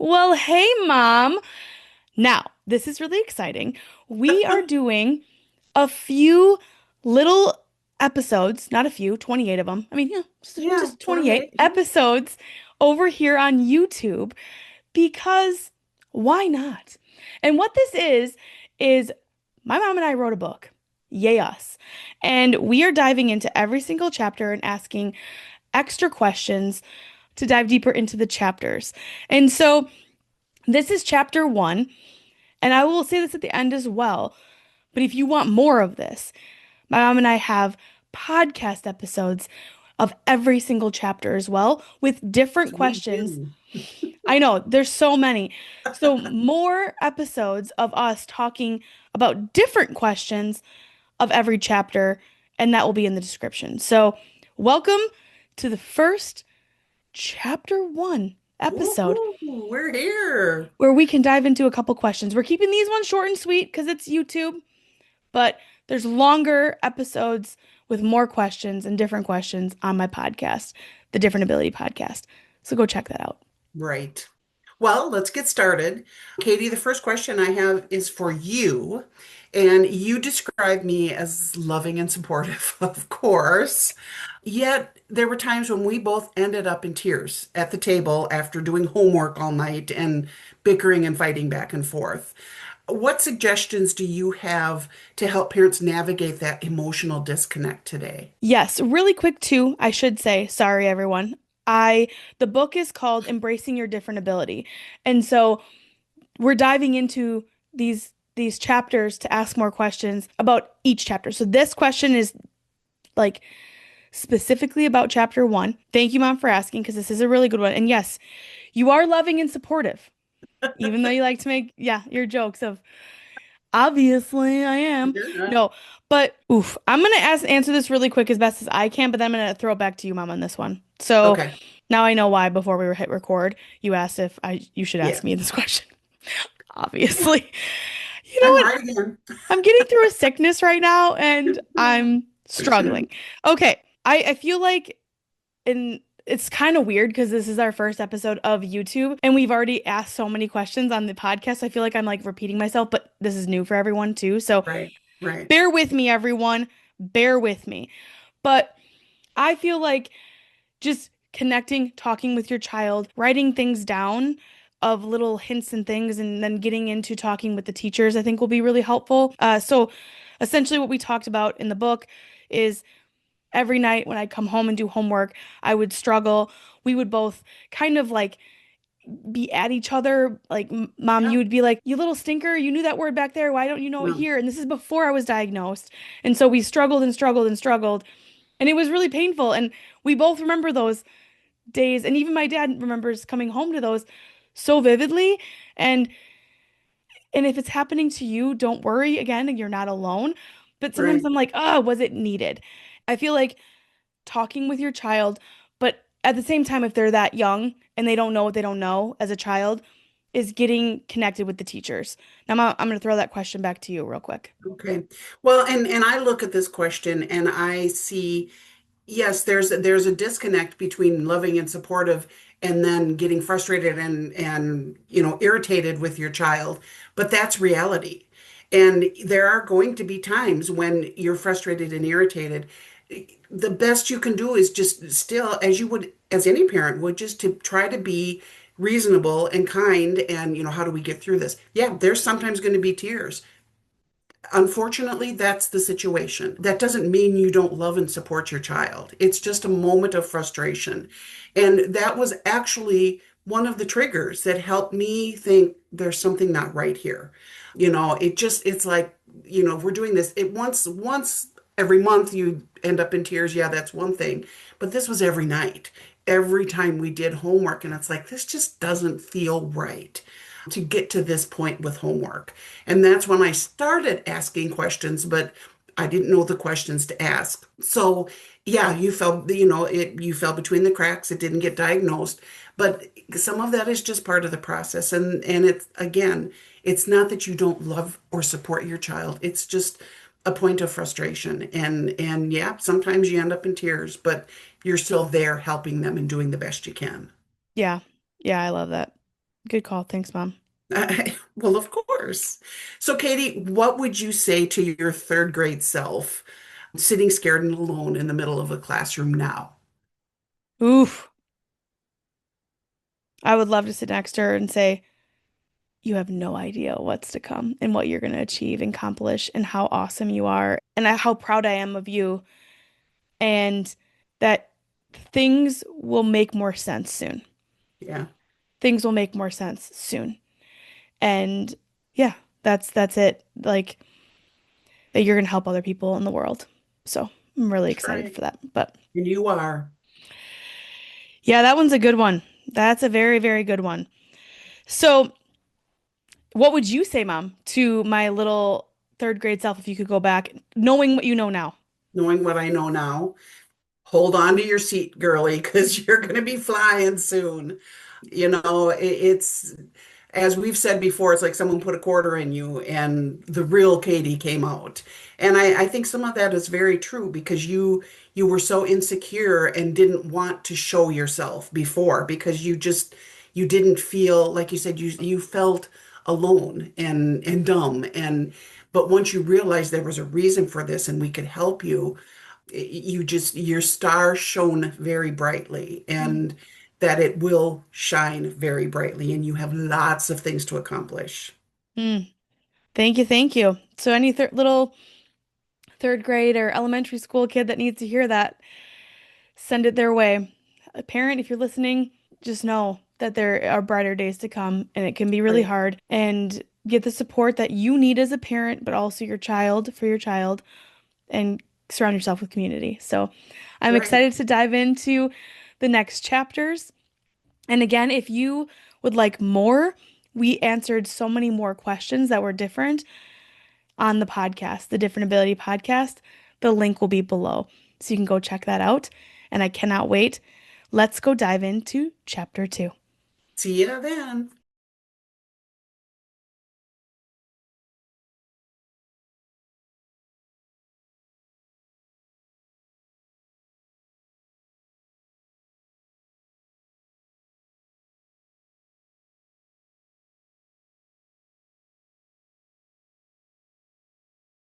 Well, hey, Mom. Now, this is really exciting. We are doing a few little episodes, not a few, 28 of them. I mean, yeah, Yeah, just 28 28. Yeah. episodes over here on YouTube because why not? And what this is my mom and I wrote a book. Yay, us. And we are diving into every single chapter and asking extra questions to dive deeper into the chapters. And so, this is chapter one, and I will say this at the end as well. But if you want more of this, my mom and I have podcast episodes of every single chapter as well with different Me questions. too. I know there's so many. So, more episodes of us talking about different questions of every chapter, and that will be in the description. So, welcome to the first chapter one episode Woohoo, we're here. where we can dive into a couple questions. We're keeping these ones short and sweet because it's YouTube, but there's longer episodes with more questions and different questions on my podcast, the Different Ability Podcast. So go check that out. Right. Well, let's get started. Katie, the first question I have is for you. And you describe me as loving and supportive, of course. Yet there were times when we both ended up in tears at the table after doing homework all night and bickering and fighting back and forth. What suggestions do you have to help parents navigate that emotional disconnect today? Yes, really quick too, I should say, sorry everyone. I the book is called Embracing Your Different Ability. And so we're diving into these chapters to ask more questions about each chapter. So this question is like specifically about chapter one. Thank you, Mom, for asking because this is a really good one. And yes, you are loving and supportive, even though you like to make, yeah, your jokes of obviously I am. You're not. No, but oof, I'm gonna answer this really quick as best as I can, but then I'm gonna throw it back to you, Mom, on this one. So Okay. now I know why before we hit record, you asked if I you should Yeah. ask me this question. Obviously. You know I'm what? right again. I'm getting through a sickness right now and I'm struggling. Okay. I feel like in it's kind of weird because this is our first episode of YouTube and we've already asked so many questions on the podcast. I feel like I'm like repeating myself, but this is new for everyone too. So Right. Right. bear with me, everyone. Bear with me. But I feel like just connecting, talking with your child, writing things down of little hints and things, and then getting into talking with the teachers, I think will be really helpful. So essentially, what we talked about in the book is every night when I'd come home and do homework, I would struggle. We would both kind of like be at each other. Like, Mom, Yeah. you would be like, "You little stinker, you knew that word back there. Why don't you know it No. here?" And this is before I was diagnosed. And so we struggled and struggled and struggled. And it was really painful. And we both remember those days. And even my dad remembers coming home to those so vividly. And and if it's happening to you, don't worry. Again, you're not alone. But sometimes Right. I'm like, oh, was it needed? I feel like talking with your child, but at the same time, if they're that young and they don't know what they don't know as a child, is getting connected with the teachers. Now, I'm going to throw that question back to you real quick. Okay. Well, and I look at this question and I see, yes, there's a disconnect between loving and supportive and then getting frustrated and irritated with your child, but that's reality. And there are going to be times when you're frustrated and irritated. The best you can do is just still, as you would, as any parent would, just to try to be reasonable and kind and, how do we get through this? Yeah, there's sometimes going to be tears. Unfortunately, that's the situation. That doesn't mean you don't love and support your child. It's just a moment of frustration. And that was actually one of the triggers that helped me think there's something not right here. It's like, if we're doing this, it once every month you end up in tears. Yeah, that's one thing. But this was every night, every time we did homework. And it's like, this just doesn't feel right to get to this point with homework. And that's when I started asking questions, but I didn't know the questions to ask. So, yeah, you fell between the cracks. It didn't get diagnosed, but some of that is just part of the process. And it's again, it's not that you don't love or support your child. It's just a point of frustration. And yeah, sometimes you end up in tears, but you're still there helping them and doing the best you can. Yeah. Yeah, I love that. Good call. Thanks, Mom. Well, of course. So, Katie, what would you say to your third grade self sitting scared and alone in the middle of a classroom now? Oof. I would love to sit next to her and say, you have no idea what's to come and what you're going to achieve and accomplish and how awesome you are and how proud I am of you and that things will make more sense soon. Yeah, Things will make more sense soon. And yeah, that's it. Like that you're going to help other people in the world. So I'm really that's excited right. for that. But And you are. yeah, that one's a good one. That's a very, very good one. So, what would you say, Mom, to my little third grade self if you could go back, knowing what you know now? Knowing what I know now, hold on to your seat, girly, because you're going to be flying soon. It's as we've said before, it's like someone put a quarter in you and the real Katie came out. And I think some of that is very true because you were so insecure and didn't want to show yourself before because you didn't feel like you said you felt alone and dumb and but once you realized there was a reason for this and we could help you, your star shone very brightly and that it will shine very brightly and you have lots of things to accomplish. Mm, thank you, thank you. So, any th little third grade or elementary school kid that needs to hear that, send it their way. A parent, if you're listening, just know that there are brighter days to come and it can be really Right, hard. And get the support that you need as a parent, but also your child for your child, and surround yourself with community. So I'm right. excited to dive into the next chapters. And again, if you would like more, we answered so many more questions that were different on the podcast, the Different Ability podcast. The link will be below. So you can go check that out. And I cannot wait. Let's go dive into chapter 2. See you then.